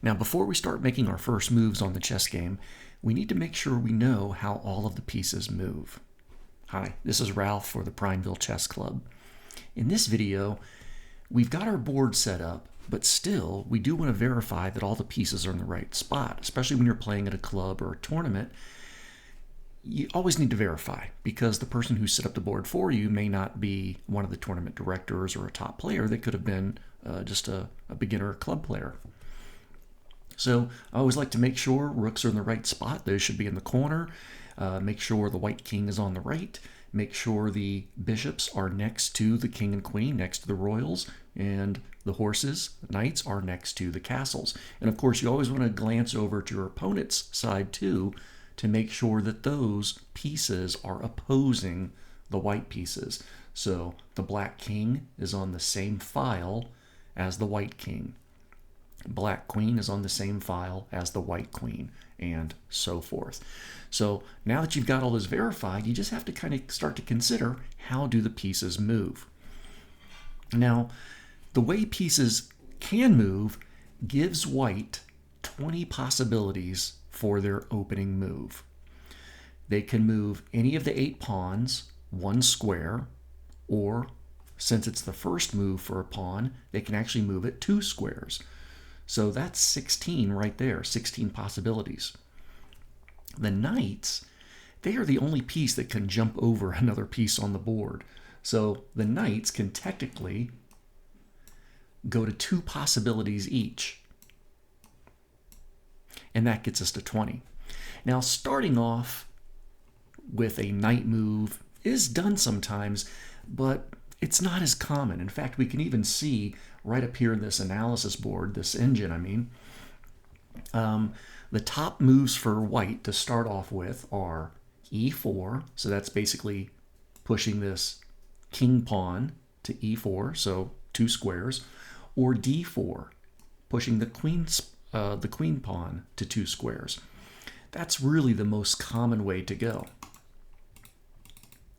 Now, before we start making our first moves on the chess game, we need to make sure we know how all of the pieces move. Hi, this is Ralph for the Prineville Chess Club. In this video, we've got our board set up, but still, we do want to verify that all the pieces are in the right spot, especially when you're playing at a club or a tournament. You always need to verify, because the person who set up the board for you may not be one of the tournament directors or a top player. They could have been just a beginner club player. So I always like to make sure rooks are in the right spot. Those should be in the corner. Make sure the white king is on the right. Make sure the bishops are next to the king and queen, next to the royals, and the horses, the knights, are next to the castles. And of course, you always want to glance over to your opponent's side too, to make sure that those pieces are opposing the white pieces. So the black king is on the same file as the white king. Black queen is on the same file as the white queen, and so forth. So now that you've got all this verified, you just have to kind of start to consider, how do the pieces move? Now, the way pieces can move gives white 20 possibilities for their opening move. They can move any of the 8 pawns, 1 square, or since it's the first move for a pawn, they can actually move it 2 squares. So that's 16 right there, 16 possibilities. The knights, they are the only piece that can jump over another piece on the board. So the knights can technically go to 2 possibilities each. And that gets us to 20. Now, starting off with a knight move is done sometimes, but it's not as common. In fact, we can even see right up here in this analysis board, this engine, the top moves for white to start off with are e4, so that's basically pushing this king pawn to e4, so 2 squares, or d4, pushing the queen pawn to 2 squares. That's really the most common way to go.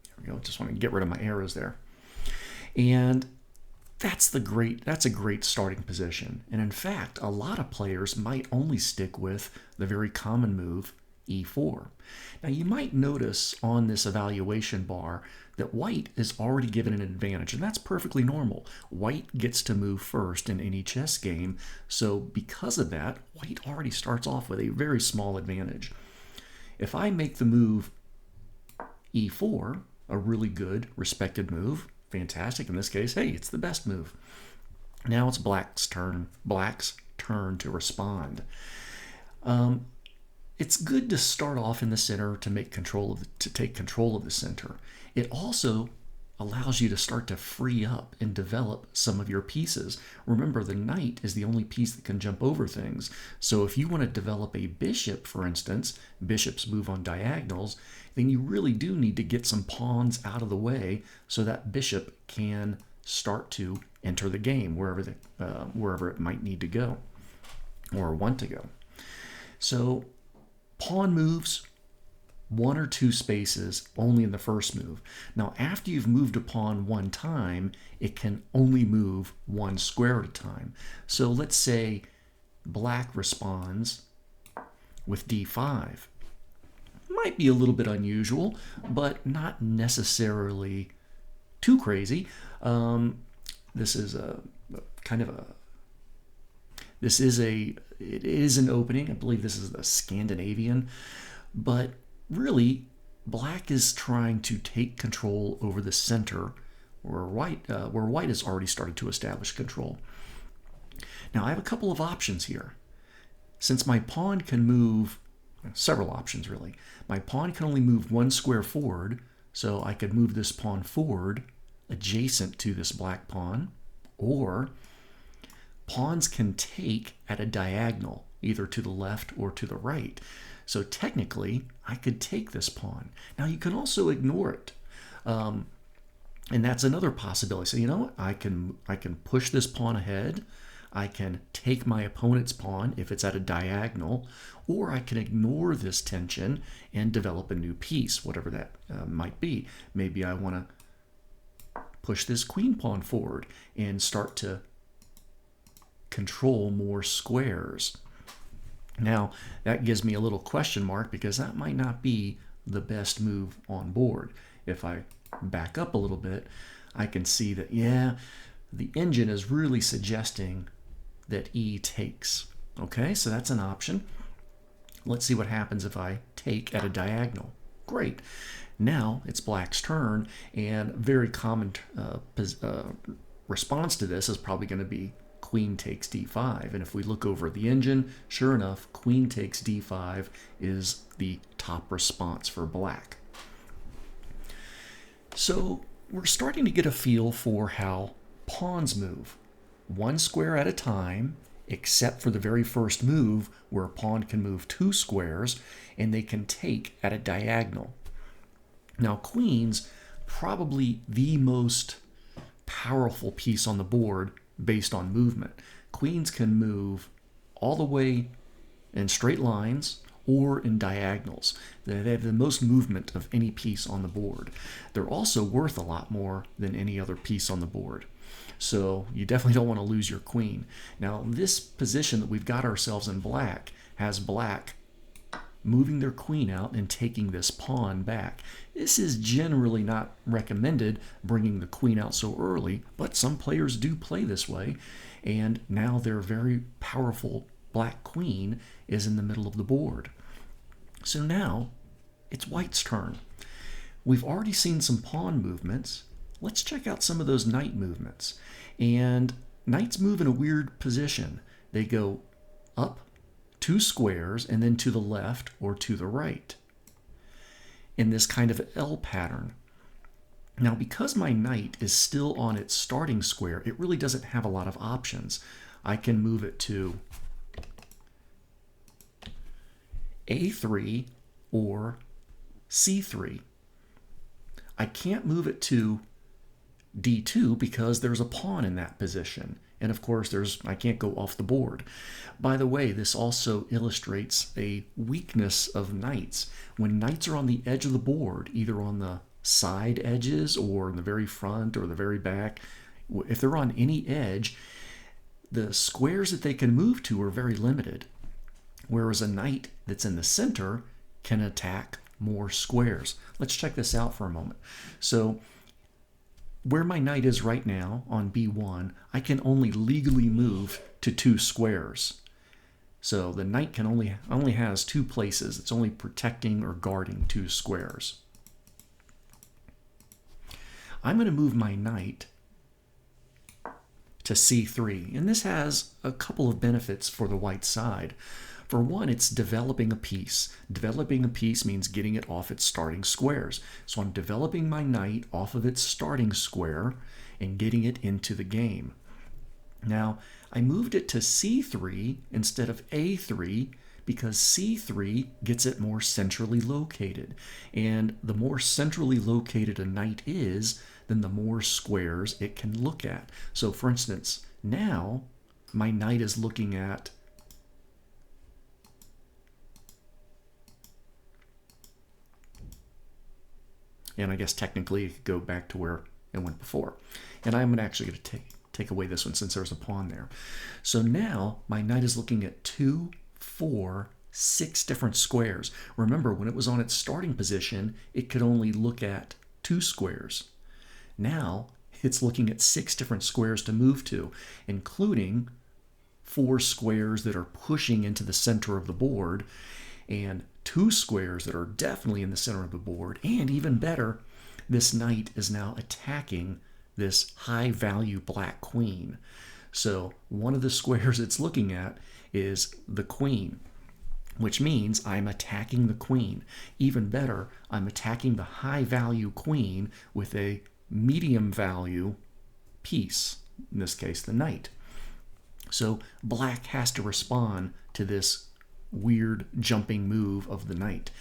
There we go. Just want to get rid of my arrows there. And that's a great starting position. And in fact, a lot of players might only stick with the very common move, e4. Now, you might notice on this evaluation bar that white is already given an advantage, and that's perfectly normal. White gets to move first in any chess game, so because of that, white already starts off with a very small advantage. If I make the move e4, a really good, respected move, fantastic. In this case, hey, it's the best move. Now it's black's turn to respond. It's good to start off in the center to take control of the center. It also allows you to start to free up and develop some of your pieces. Remember, the knight is the only piece that can jump over things. So if you want to develop a bishop, for instance, bishops move on diagonals, then you really do need to get some pawns out of the way so that bishop can start to enter the game wherever it might need to go or want to go. So pawn moves 1 or 2 spaces only in the first move. Now, after you've moved a pawn 1 time, it can only move 1 square at a time. So let's say black responds with d5. Might be a little bit unusual, but not necessarily too crazy. This is it is an opening. I believe this is the Scandinavian, but really, black is trying to take control over the center, where white has already started to establish control. Now, I have a couple of options here. Since my pawn can move, several options really. My pawn can only move 1 square forward, so I could move this pawn forward adjacent to this black pawn, or pawns can take at a diagonal, either to the left or to the right. So technically, I could take this pawn. Now, you can also ignore it. And that's another possibility. So, you know what? I can push this pawn ahead. I can take my opponent's pawn if it's at a diagonal, or I can ignore this tension and develop a new piece, whatever that might be. Maybe I want to push this queen pawn forward and start to control more squares. Now, that gives me a little question mark because that might not be the best move on board. If I back up a little bit, I can see that, yeah, the engine is really suggesting that E takes. Okay, so that's an option. Let's see what happens if I take at a diagonal. Great. Now it's black's turn, and very common response to this is probably going to be queen takes d5. And if we look over the engine, sure enough, queen takes d5 is the top response for black. So we're starting to get a feel for how pawns move, one square at a time, except for the very first move where a pawn can move 2 squares and they can take at a diagonal. Now, queen's probably the most powerful piece on the board based on movement. Queens can move all the way in straight lines or in diagonals. They have the most movement of any piece on the board. They're also worth a lot more than any other piece on the board. So you definitely don't want to lose your queen. Now, this position that we've got ourselves in black has black moving their queen out and taking this pawn back. This is generally not recommended, bringing the queen out so early, but some players do play this way, and now their very powerful black queen is in the middle of the board. So now it's white's turn. We've already seen some pawn movements. Let's check out some of those knight movements. And knights move in a weird position. They go up 2 squares and then to the left or to the right in this kind of L pattern. Now, because my knight is still on its starting square, it really doesn't have a lot of options. I can move it to A3 or C3. I can't move it to D2 because there's a pawn in that position. And of course, I can't go off the board. By the way, this also illustrates a weakness of knights. When knights are on the edge of the board, either on the side edges or in the very front or the very back, if they're on any edge, the squares that they can move to are very limited. Whereas a knight that's in the center can attack more squares. Let's check this out for a moment. So where my knight is right now on B1, I can only legally move to 2 squares. So the knight can only has 2 places. It's only protecting or guarding 2 squares. I'm going to move my knight to C3, and this has a couple of benefits for the white side. For one, it's developing a piece. Developing a piece means getting it off its starting squares. So I'm developing my knight off of its starting square and getting it into the game. Now, I moved it to C3 instead of A3 because C3 gets it more centrally located. And the more centrally located a knight is, then the more squares it can look at. So for instance, now my knight is looking at and I guess technically it could go back to where it went before. And I'm actually going to take away this one since there's a pawn there. So now my knight is looking at 2, 4, 6 different squares. Remember, when it was on its starting position, it could only look at 2 squares. Now it's looking at 6 different squares to move to, including 4 squares that are pushing into the center of the board, and 2 squares that are definitely in the center of the board, and even better, this knight is now attacking this high-value black queen. So one of the squares it's looking at is the queen, which means I'm attacking the queen. Even better, I'm attacking the high-value queen with a medium-value piece, in this case the knight. So black has to respond to this weird jumping move of the knight.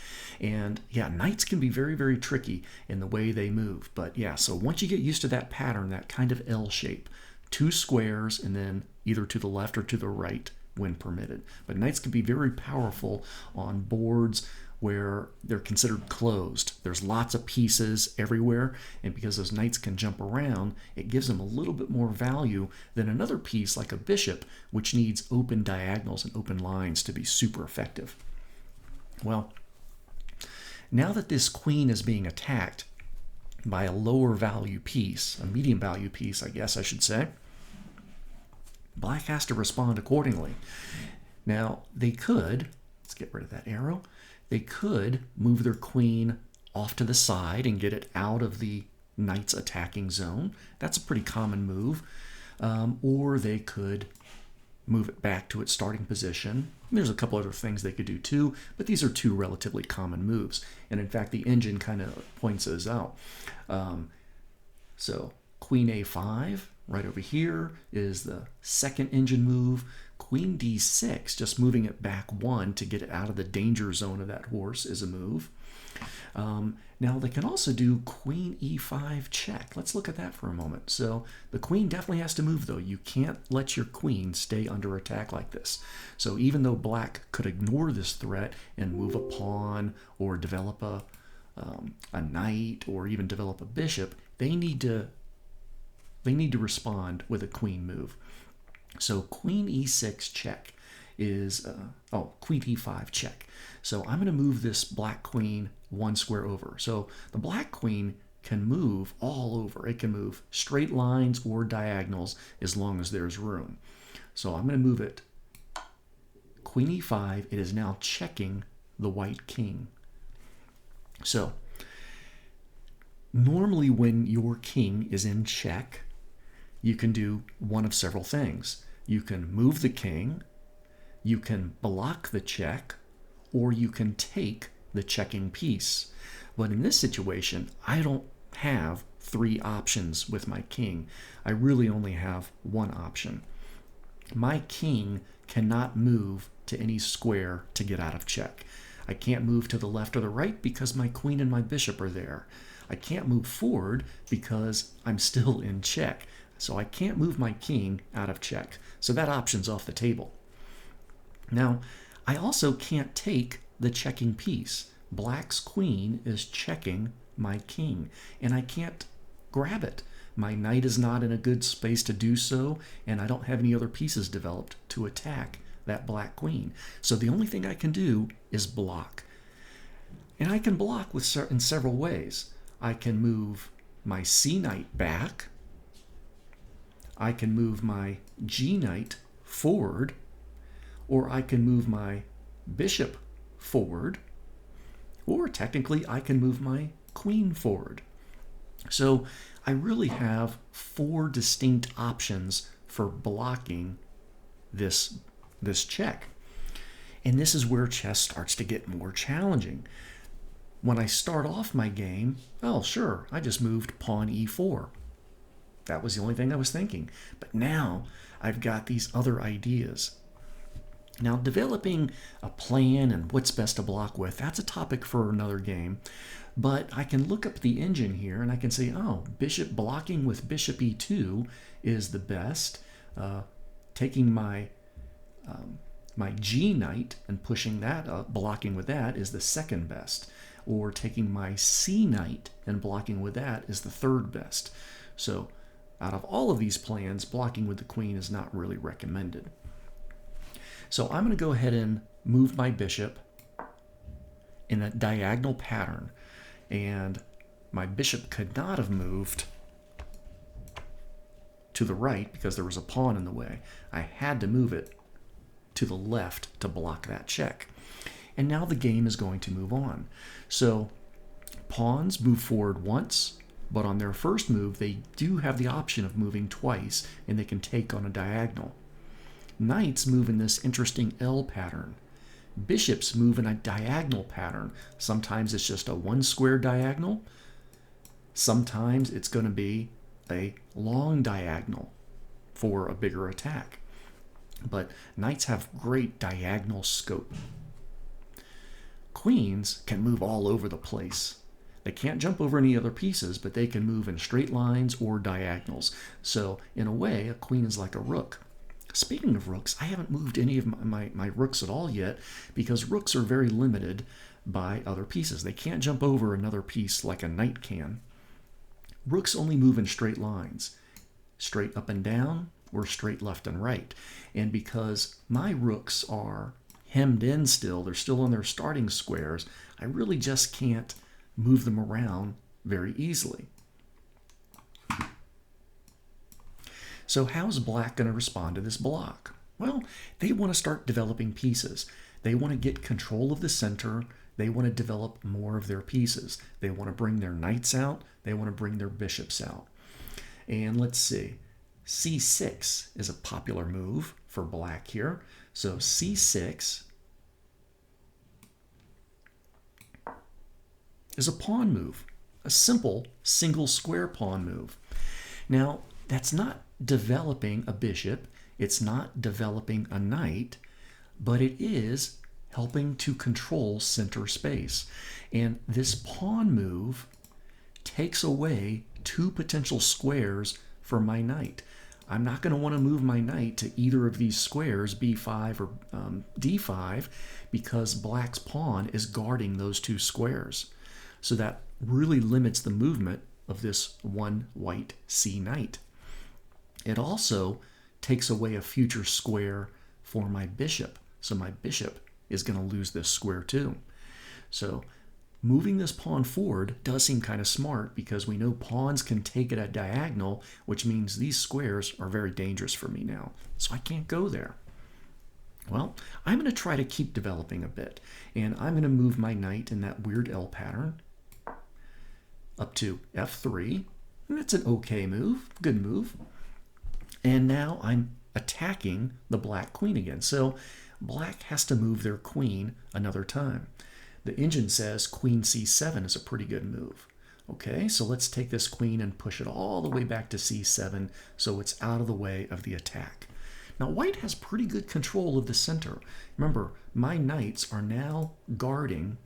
And yeah, knights can be very, very tricky in the way they move. But yeah, so once you get used to that pattern, that kind of L shape, 2 squares and then either to the left or to the right when permitted. But knights can be very powerful on boards where they're considered closed. There's lots of pieces everywhere, and because those knights can jump around, it gives them a little bit more value than another piece like a bishop, which needs open diagonals and open lines to be super effective. Well, now that this queen is being attacked by a lower value piece, a medium value piece, I guess I should say, black has to respond accordingly. Now, they could, let's get rid of that arrow, they could move their queen off to the side and get it out of the knight's attacking zone. That's a pretty common move. Or they could move it back to its starting position. There's a couple other things they could do too, but these are two relatively common moves. And in fact, the engine kind of points those out. So queen a5 right over here is the second engine move. Queen d6, just moving it back one to get it out of the danger zone of that horse, is a move. Now they can also do queen e5 check. Let's look at that for a moment. So the queen definitely has to move, though. You can't let your queen stay under attack like this. So even though black could ignore this threat and move a pawn or develop a knight or even develop a bishop, they need to respond with a queen move. So queen e6 check is, queen e5 check. So I'm going to move this black queen one square over. So the black queen can move all over. It can move straight lines or diagonals as long as there's room. So I'm going to move it queen e5. It is now checking the white king. So normally when your king is in check, you can do one of several things. You can move the king, you can block the check, or you can take the checking piece. But in this situation, I don't have three options with my king. I really only have one option. My king cannot move to any square to get out of check. I can't move to the left or the right because my queen and my bishop are there. I can't move forward because I'm still in check. So I can't move my king out of check. So that option's off the table. Now, I also can't take the checking piece. Black's queen is checking my king, and I can't grab it. My knight is not in a good space to do so, and I don't have any other pieces developed to attack that black queen. So the only thing I can do is block. And I can block in several ways. I can move my c knight back. I can move my g knight forward, or I can move my bishop forward, or technically I can move my queen forward. So I really have four distinct options for blocking this check. And this is where chess starts to get more challenging. When I start off my game, oh sure, I just moved pawn e4. That was the only thing I was thinking. But now I've got these other ideas. Now, developing a plan and what's best to block with, that's a topic for another game. But I can look up the engine here and I can say, oh, bishop blocking with bishop e2 is the best. Taking my g knight and pushing that up, blocking with that, is the second best. Or taking my c knight and blocking with that is the third best. So out of all of these plans, blocking with the queen is not really recommended. So I'm going to go ahead and move my bishop in a diagonal pattern. And my bishop could not have moved to the right because there was a pawn in the way. I had to move it to the left to block that check. And now the game is going to move on. So pawns move forward once, but on their first move, they do have the option of moving twice, and they can take on a diagonal. Knights move in this interesting L pattern. Bishops move in a diagonal pattern. Sometimes it's just a one square diagonal. Sometimes it's going to be a long diagonal for a bigger attack. But knights have great diagonal scope. Queens can move all over the place. They can't jump over any other pieces, but they can move in straight lines or diagonals. So in a way, a queen is like a rook. Speaking of rooks, I haven't moved any of my rooks at all yet because rooks are very limited by other pieces. They can't jump over another piece like a knight can. Rooks only move in straight lines, straight up and down or straight left and right. And because my rooks are hemmed in still, they're still on their starting squares, I really just can't move them around very easily. So how's black going to respond to this block? Well, they want to start developing pieces. They want to get control of the center. They want to develop more of their pieces. They want to bring their knights out. They want to bring their bishops out. And let's see. C6 is a popular move for black here. So C6 is a pawn move, a simple single square pawn move. Now, that's not developing a bishop, it's not developing a knight, but it is helping to control center space. And this pawn move takes away two potential squares for my knight. I'm not going to want to move my knight to either of these squares, b5 or d5, because black's pawn is guarding those two squares. So that really limits the movement of this one white C knight. It also takes away a future square for my bishop. So my bishop is going to lose this square too. So moving this pawn forward does seem kind of smart because we know pawns can take it at diagonal, which means these squares are very dangerous for me now. So I can't go there. Well, I'm going to try to keep developing a bit, and I'm going to move my knight in that weird L pattern up to F3. And that's an okay move, good move. And now I'm attacking the black queen again. So black has to move their queen another time. The engine says queen c7 is a pretty good move. Okay, so let's take this queen and push it all the way back to c7 so it's out of the way of the attack. Now white has pretty good control of the center. Remember, my knights are now guarding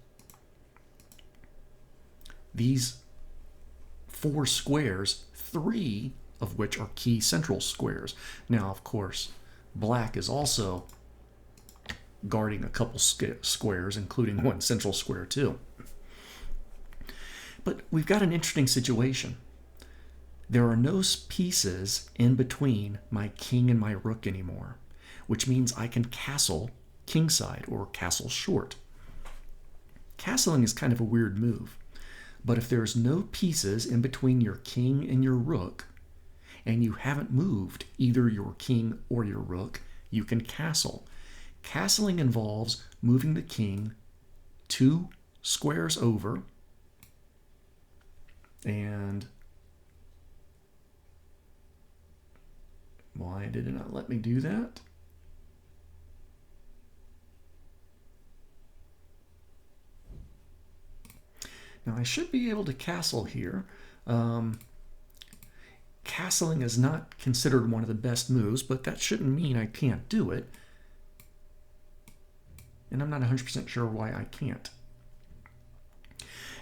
these four squares, three of which are key central squares. Now, of course, black is also guarding a couple squares, including one central square too. But we've got an interesting situation. There are no pieces in between my king and my rook anymore, which means I can castle kingside or castle short. Castling is kind of a weird move, but if there's no pieces in between your king and your rook, and you haven't moved either your king or your rook, you can castle. Castling involves moving the king 2 squares over, and why did it not let me do that? Now I should be able to castle here. Castling is not considered one of the best moves, but that shouldn't mean I can't do it. And I'm not 100% sure why I can't.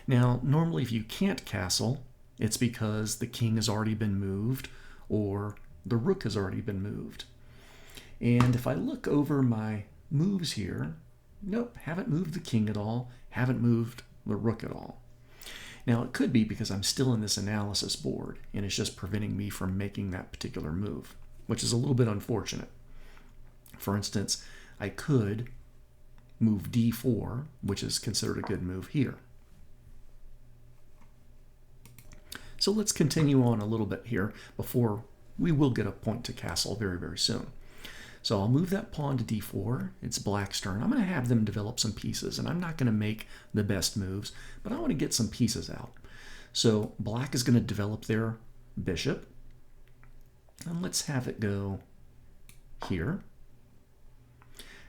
Now, normally if you can't castle, it's because the king has already been moved or the rook has already been moved. And if I look over my moves here, nope, haven't moved the king at all, haven't moved the rook at all. Now, it could be because I'm still in this analysis board and it's just preventing me from making that particular move, which is a little bit unfortunate. For instance, I could move d4, which is considered a good move here. So let's continue on a little bit here before we will get a point to castle very, very soon. So I'll move that pawn to d4. It's black's turn. I'm going to have them develop some pieces, and I'm not going to make the best moves, but I want to get some pieces out. So black is going to develop their bishop, and let's have it go here.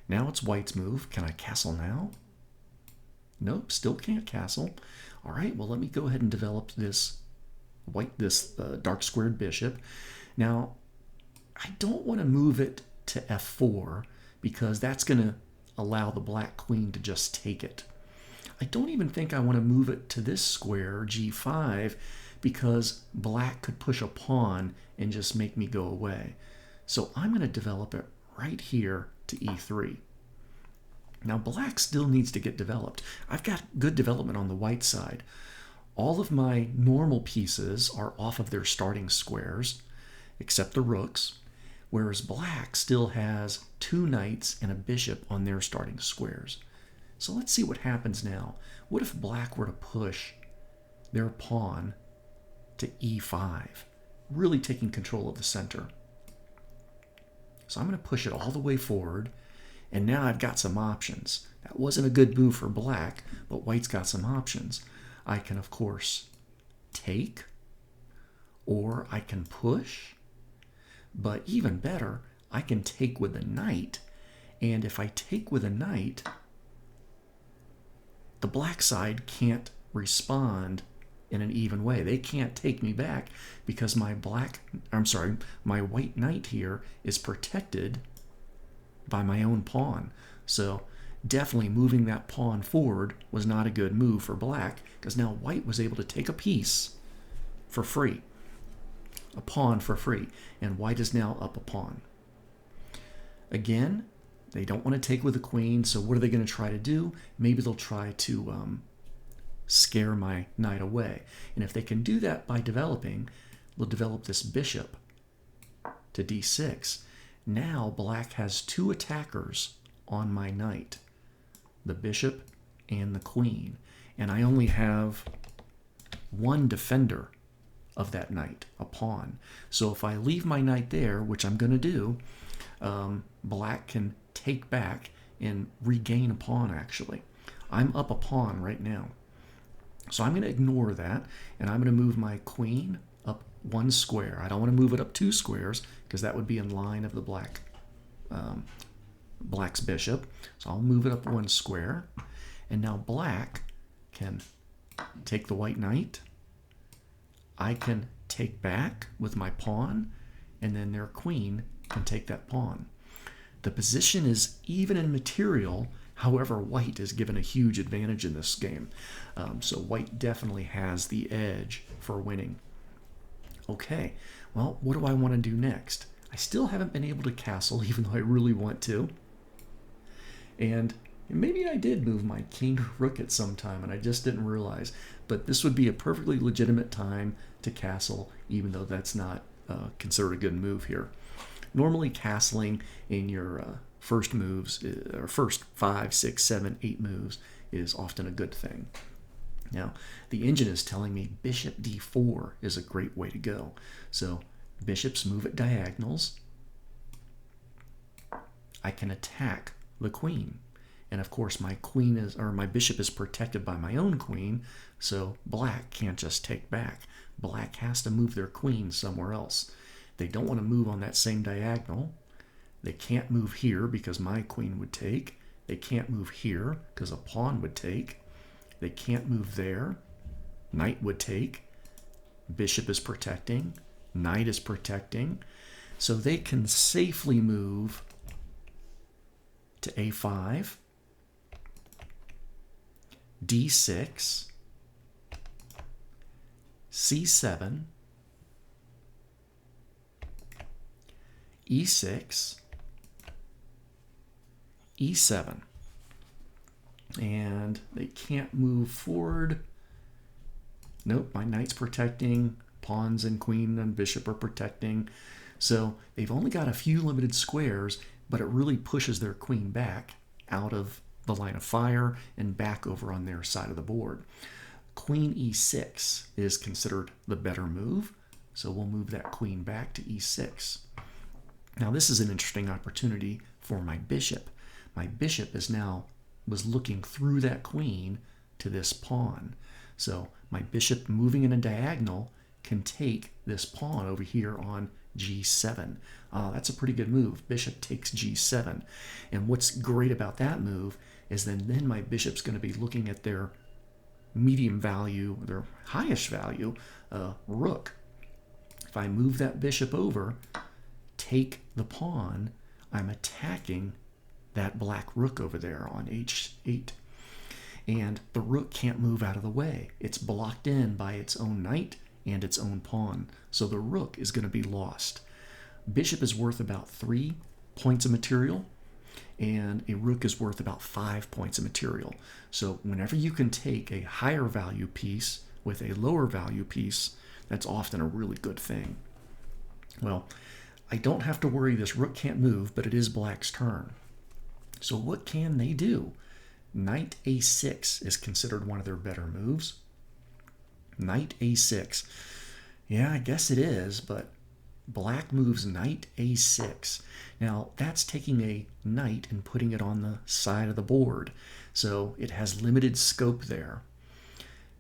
Now it's white's move. Can I castle now? Nope, still can't castle. All right, well, let me go ahead and develop this dark squared bishop. Now, I don't want to move it to f4 because that's going to allow the black queen to just take it. I don't even think I want to move it to this square, g5, because black could push a pawn and just make me go away. So I'm going to develop it right here to e3. Now black still needs to get developed. I've got good development on the white side. All of my normal pieces are off of their starting squares, except the rooks, whereas black still has 2 knights and a bishop on their starting squares. So let's see what happens now. What if black were to push their pawn to e5, really taking control of the center? So I'm going to push it all the way forward, and now I've got some options. That wasn't a good move for black, but white's got some options. I can, of course, take, or I can push, but even better, I can take with a knight, and if I take with a knight, the black side can't respond in an even way. They can't take me back because my white knight here is protected by my own pawn. So definitely moving that pawn forward was not a good move for black, because now white was able to take a piece for free, a pawn for free, and white is now up a pawn. Again, they don't want to take with the queen, so what are they going to try to do? Maybe they'll try to scare my knight away. And if they can do that by developing, they'll develop this bishop to d6. Now black has 2 attackers on my knight, the bishop and the queen, and I only have 1 defender of that knight, a pawn. So if I leave my knight there, which I'm going to do, black can take back and regain a pawn. Actually, I'm up a pawn right now. So I'm going to ignore that, and I'm going to move my queen up 1 square. I don't want to move it up 2 squares because that would be in line of the black's bishop. So I'll move it up 1 square, and now black can take the white knight. I can take back with my pawn, and then their queen can take that pawn. The position is even in material. However, white is given a huge advantage in this game. So white definitely has the edge for winning. Okay, well, what do I want to do next? I still haven't been able to castle, even though I really want to. And maybe I did move my king or rook at some time, and I just didn't realize. But this would be a perfectly legitimate time to castle, even though that's not considered a good move here. Normally, castling in your first moves, or first 5, 6, 7, 8 moves, is often a good thing. Now, the engine is telling me bishop d4 is a great way to go. So bishops move at diagonals. I can attack the queen. And of course, my bishop is protected by my own queen, so black can't just take back. Black has to move their queen somewhere else. They don't want to move on that same diagonal. They can't move here because my queen would take. They can't move here because a pawn would take. They can't move there. Knight would take. Bishop is protecting. Knight is protecting. So they can safely move to a5, d6, c7, e6, e7, and they can't move forward. Nope, my knight's protecting, pawns and queen and bishop are protecting. So they've only got a few limited squares, but it really pushes their queen back out of the line of fire and back over on their side of the board. Queen e6 is considered the better move, so we'll move that queen back to e6. Now this is an interesting opportunity for my bishop. My bishop was looking through that queen to this pawn. So my bishop moving in a diagonal can take this pawn over here on g7. That's a pretty good move. Bishop takes g7. And what's great about that move is then my bishop's going to be looking at their medium value, their highest value, rook. If I move that bishop over, take the pawn, I'm attacking that black rook over there on h8. And the rook can't move out of the way. It's blocked in by its own knight and its own pawn. So the rook is going to be lost. Bishop is worth about 3 points of material, and a rook is worth about 5 points of material. So whenever you can take a higher value piece with a lower value piece, that's often a really good thing. Well, I don't have to worry this rook can't move, but it is black's turn. So what can they do? Knight a6 is considered one of their better moves. Knight a6. Yeah, I guess it is, but black moves knight a6. Now, that's taking a knight and putting it on the side of the board, so it has limited scope there.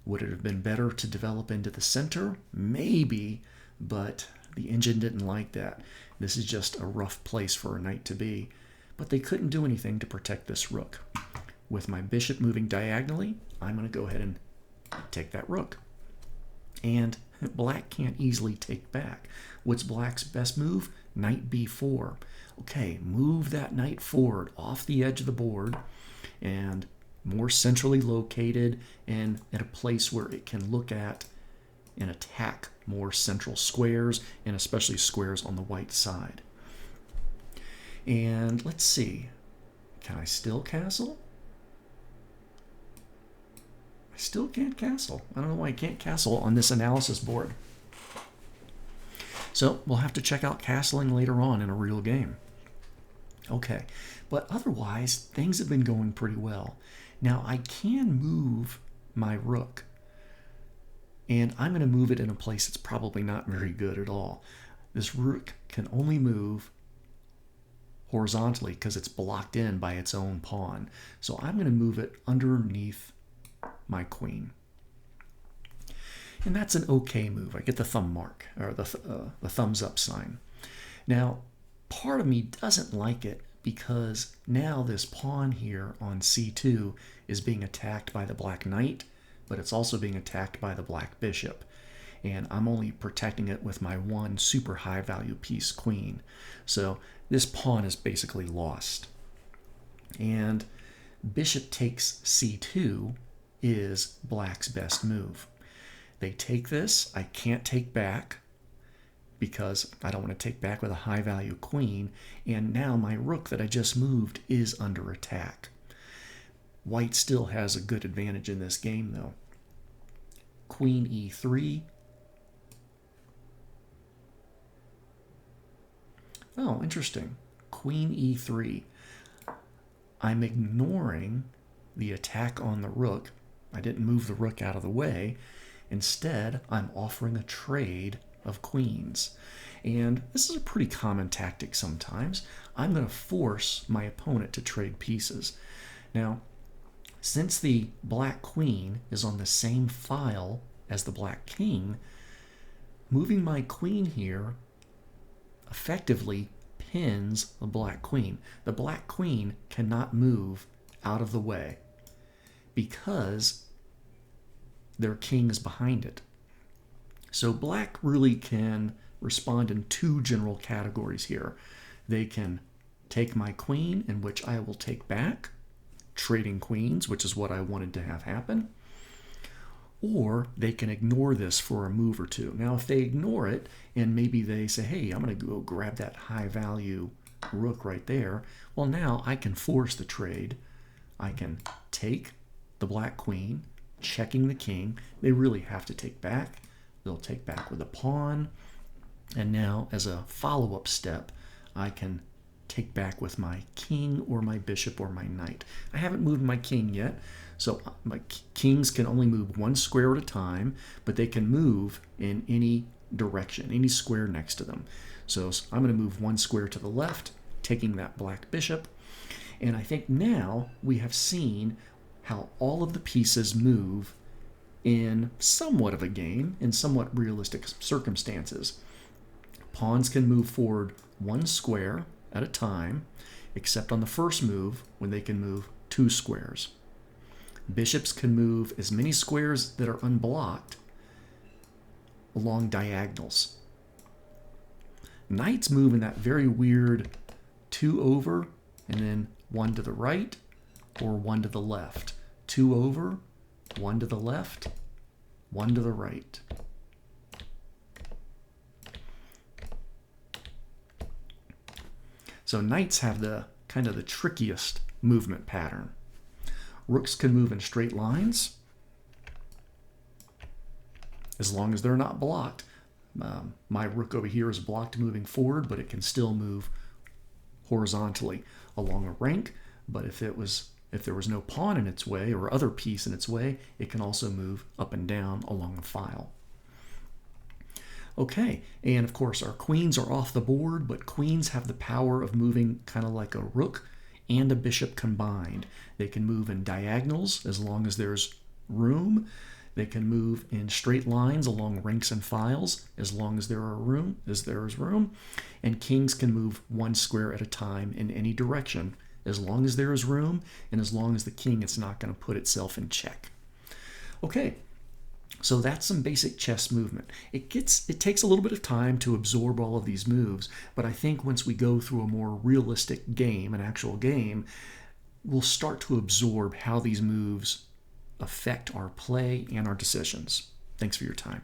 Would it have been better to develop into the center? Maybe, but the engine didn't like that. This is just a rough place for a knight to be, but they couldn't do anything to protect this rook. With my bishop moving diagonally, I'm going to go ahead and take that rook. And black can't easily take back. What's black's best move? Knight b4. Okay, move that knight forward off the edge of the board and more centrally located and at a place where it can look at and attack more central squares, and especially squares on the white side. And let's see, can I still castle? I still can't castle. I don't know why I can't castle on this analysis board. So we'll have to check out castling later on in a real game. Okay, but otherwise things have been going pretty well. Now I can move my rook, and I'm going to move it in a place that's probably not very good at all. This rook can only move horizontally because it's blocked in by its own pawn. So I'm going to move it underneath my queen. And that's an okay move. I get the thumb mark, or the thumbs up sign. Now, part of me doesn't like it because now this pawn here on c2 is being attacked by the black knight, but it's also being attacked by the black bishop. And I'm only protecting it with my one super high value piece, queen. So this pawn is basically lost. And bishop takes c2 is black's best move. They take this. I can't take back because I don't want to take back with a high value queen, and now my rook that I just moved is under attack. White still has a good advantage in this game though. Queen e3. Oh, interesting. Queen e3. I'm ignoring the attack on the rook. I didn't move the rook out of the way. Instead, I'm offering a trade of queens. And this is a pretty common tactic sometimes. I'm going to force my opponent to trade pieces. Now, since the black queen is on the same file as the black king, moving my queen here effectively pins the black queen. The black queen cannot move out of the way because their king is behind it. So black really can respond in two general categories here. They can take my queen, in which I will take back, trading queens, which is what I wanted to have happen, or they can ignore this for a move or two. Now, if they ignore it and maybe they say, hey, I'm going to go grab that high value rook right there, well, now I can force the trade. I can take the black queen, checking the king. They really have to take back. They'll take back with a pawn. And now, as a follow-up step, I can take back with my king or my bishop or my knight. I haven't moved my king yet, so my kings can only move one square at a time, but they can move in any direction, any square next to them. So I'm going to move one square to the left, taking that black bishop. And I think now we have seen how all of the pieces move in somewhat of a game, in somewhat realistic circumstances. Pawns can move forward one square at a time, except on the first move when they can move two squares. Bishops can move as many squares that are unblocked along diagonals. Knights move in that very weird 2 over and then 1 to the right or 1 to the left. 2 over, 1 to the left, 1 to the right. So knights have the kind of the trickiest movement pattern. Rooks can move in straight lines as long as they're not blocked. My rook over here is blocked moving forward, but it can still move horizontally along a rank. But if there was no pawn in its way or other piece in its way, it can also move up and down along a file. Okay, and of course our queens are off the board, but queens have the power of moving kind of like a rook and a bishop combined. They can move in diagonals as long as there's room. They can move in straight lines along ranks and files as long as there is room. And kings can move one square at a time in any direction as long as there is room and as long as the king is not going to put itself in check. Okay, so that's some basic chess movement. It takes a little bit of time to absorb all of these moves, but I think once we go through a more realistic game, an actual game, we'll start to absorb how these moves affect our play and our decisions. Thanks for your time.